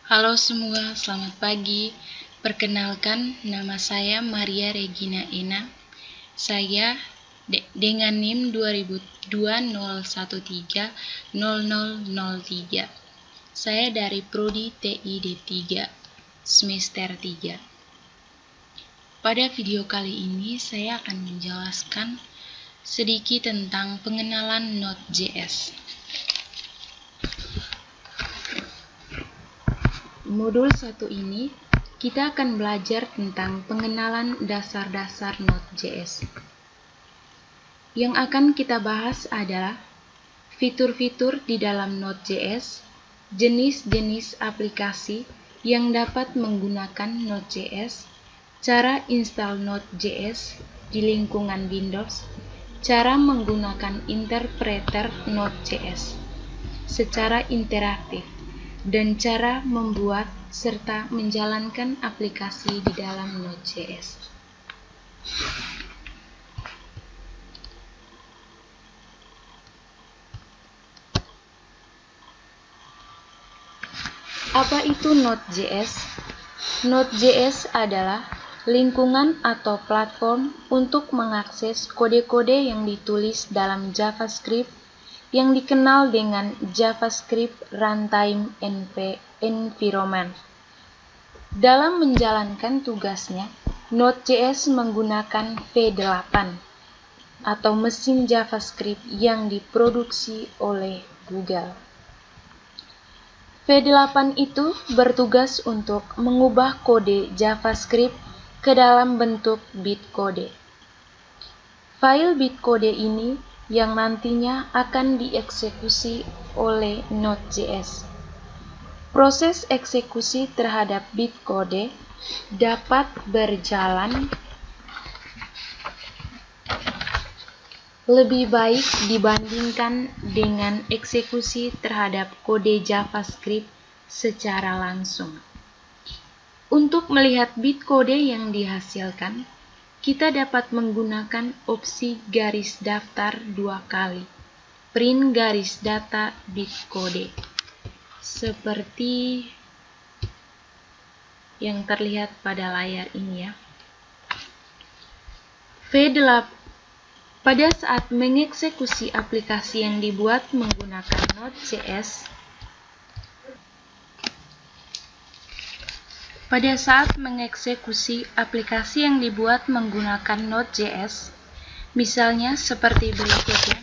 Halo semua, selamat pagi. Perkenalkan, nama saya Maria Regina Ena. Saya dengan NIM 20130003. Saya dari Prodi TI D3, semester 3. Pada video kali ini, saya akan menjelaskan sedikit tentang pengenalan Node.js. Modul 1 ini, kita akan belajar tentang pengenalan dasar-dasar Node.js. Yang akan kita bahas adalah fitur-fitur di dalam Node.js, jenis-jenis aplikasi yang dapat menggunakan Node.js, cara install Node.js di lingkungan Windows, cara menggunakan interpreter Node.js secara interaktif, dan cara membuat serta menjalankan aplikasi di dalam Node.js. Apa itu Node.js? Node.js adalah lingkungan atau platform untuk mengakses kode-kode yang ditulis dalam JavaScript yang dikenal dengan JavaScript Runtime Environment. Dalam menjalankan tugasnya, Node.js menggunakan V8 atau mesin JavaScript yang diproduksi oleh Google. V8 itu bertugas untuk mengubah kode JavaScript ke dalam bentuk bytecode. File bytecode ini yang nantinya akan dieksekusi oleh Node.js. Proses eksekusi terhadap bytecode dapat berjalan lebih baik dibandingkan dengan eksekusi terhadap kode JavaScript secara langsung. Untuk melihat bytecode yang dihasilkan, kita dapat menggunakan opsi garis daftar 2 kali, print garis data bytecode, seperti yang terlihat pada layar ini ya. V8 pada saat mengeksekusi aplikasi yang dibuat menggunakan Node.js, misalnya seperti berikut ya,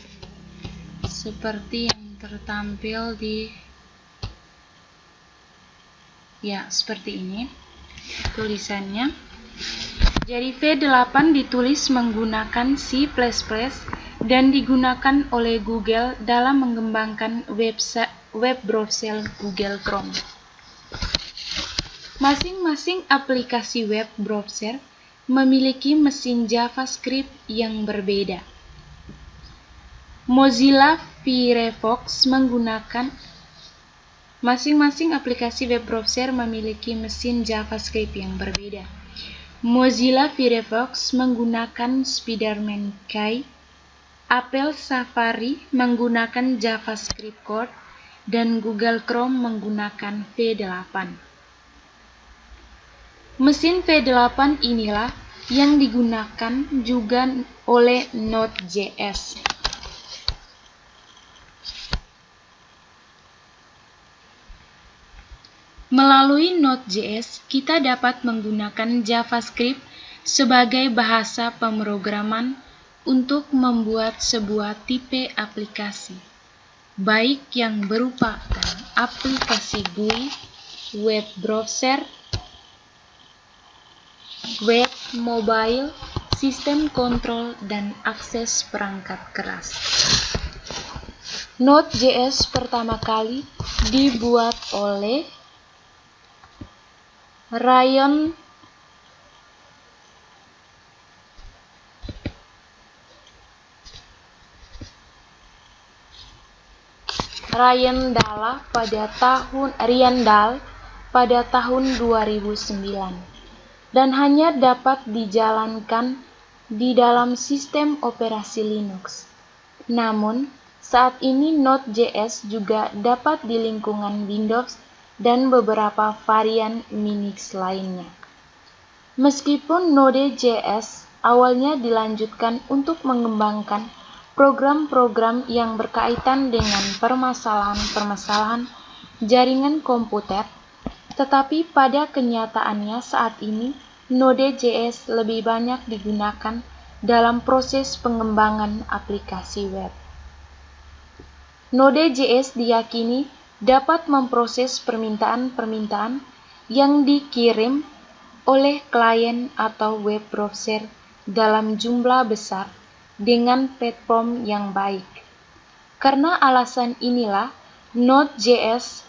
seperti yang tertampil di seperti ini tulisannya. Jadi V8 ditulis menggunakan C++ dan digunakan oleh Google dalam mengembangkan web browser Google Chrome. Masing-masing aplikasi web browser memiliki mesin JavaScript yang berbeda. Mozilla Firefox menggunakan masing-masing aplikasi web browser memiliki mesin JavaScript yang berbeda. Mozilla Firefox menggunakan Spider-Man Key, Apple Safari menggunakan JavaScript Core, dan Google Chrome menggunakan V8. Mesin V8 inilah yang digunakan juga oleh Node.js. Melalui Node.js, kita dapat menggunakan JavaScript sebagai bahasa pemrograman untuk membuat sebuah tipe aplikasi, baik yang berupa aplikasi GUI, web browser, web, mobile, sistem kontrol, dan akses perangkat keras. Node.js pertama kali dibuat oleh Ryan Dahl pada tahun 2009 dan hanya dapat dijalankan di dalam sistem operasi Linux. Namun, saat ini Node.js juga dapat di lingkungan Windows dan beberapa varian Minix lainnya. Meskipun Node.js awalnya dilanjutkan untuk mengembangkan program-program yang berkaitan dengan permasalahan-permasalahan jaringan komputer, tetapi pada kenyataannya saat ini Node.js lebih banyak digunakan dalam proses pengembangan aplikasi web. Node.js diyakini dapat memproses permintaan-permintaan yang dikirim oleh klien atau web browser dalam jumlah besar dengan platform yang baik. Karena alasan inilah, Node.js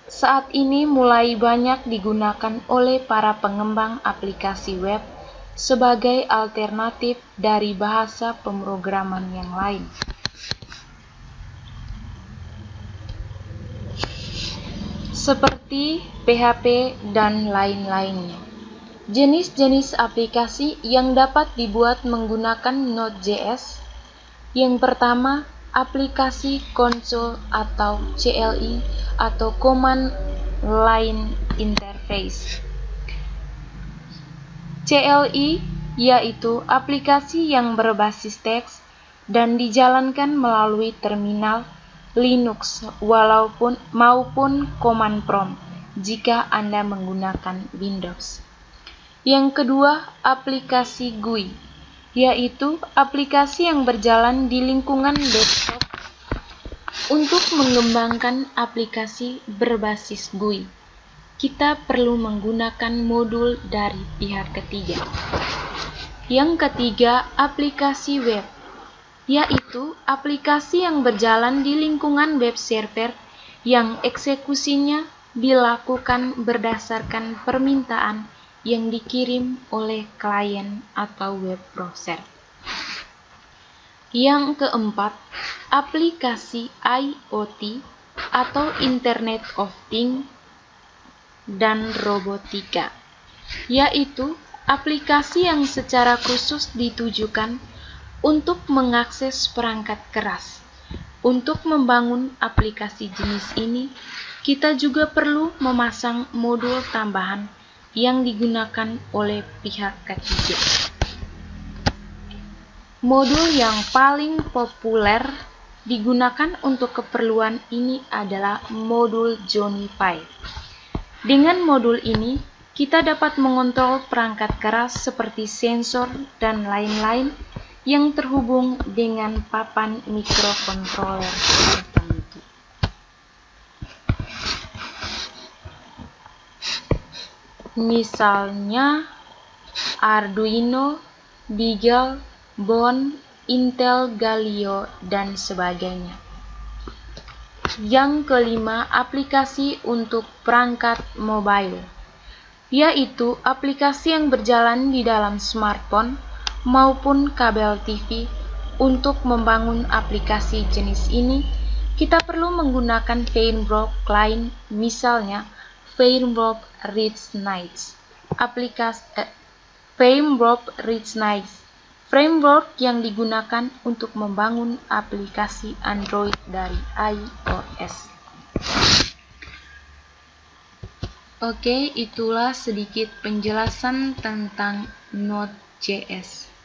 saat ini mulai banyak digunakan oleh para pengembang aplikasi web sebagai alternatif dari bahasa pemrograman yang lain. Seperti PHP dan lain-lainnya. Jenis-jenis aplikasi yang dapat dibuat menggunakan Node.js. Yang pertama, aplikasi konsol atau CLI atau Command Line Interface. CLI yaitu aplikasi yang berbasis teks dan dijalankan melalui terminal Linux maupun command prompt jika Anda menggunakan Windows. Yang kedua, aplikasi GUI, yaitu aplikasi yang berjalan di lingkungan desktop untuk mengembangkan aplikasi berbasis GUI. Kita perlu menggunakan modul dari pihak ketiga. Yang ketiga, aplikasi web, yaitu aplikasi yang berjalan di lingkungan web server yang eksekusinya dilakukan berdasarkan permintaan yang dikirim oleh klien atau web browser. Yang keempat, aplikasi IoT atau Internet of Things dan robotika, yaitu aplikasi yang secara khusus ditujukan untuk mengakses perangkat keras. Untuk membangun aplikasi jenis ini, kita juga perlu memasang modul tambahan yang digunakan oleh pihak ketiga. Modul yang paling populer digunakan untuk keperluan ini adalah modul Johnnypie. Dengan modul ini, kita dapat mengontrol perangkat keras seperti sensor dan lain-lain yang terhubung dengan papan mikrokontroler tertentu. Misalnya Arduino, Beagle, Bone, Intel Galileo, dan sebagainya. Yang kelima, aplikasi untuk perangkat mobile, yaitu aplikasi yang berjalan di dalam smartphone maupun kabel TV. Untuk membangun aplikasi jenis ini, kita perlu menggunakan framework lain, misalnya framework framework yang digunakan untuk membangun aplikasi Android dari iOS. Oke, itulah sedikit penjelasan tentang Node.js.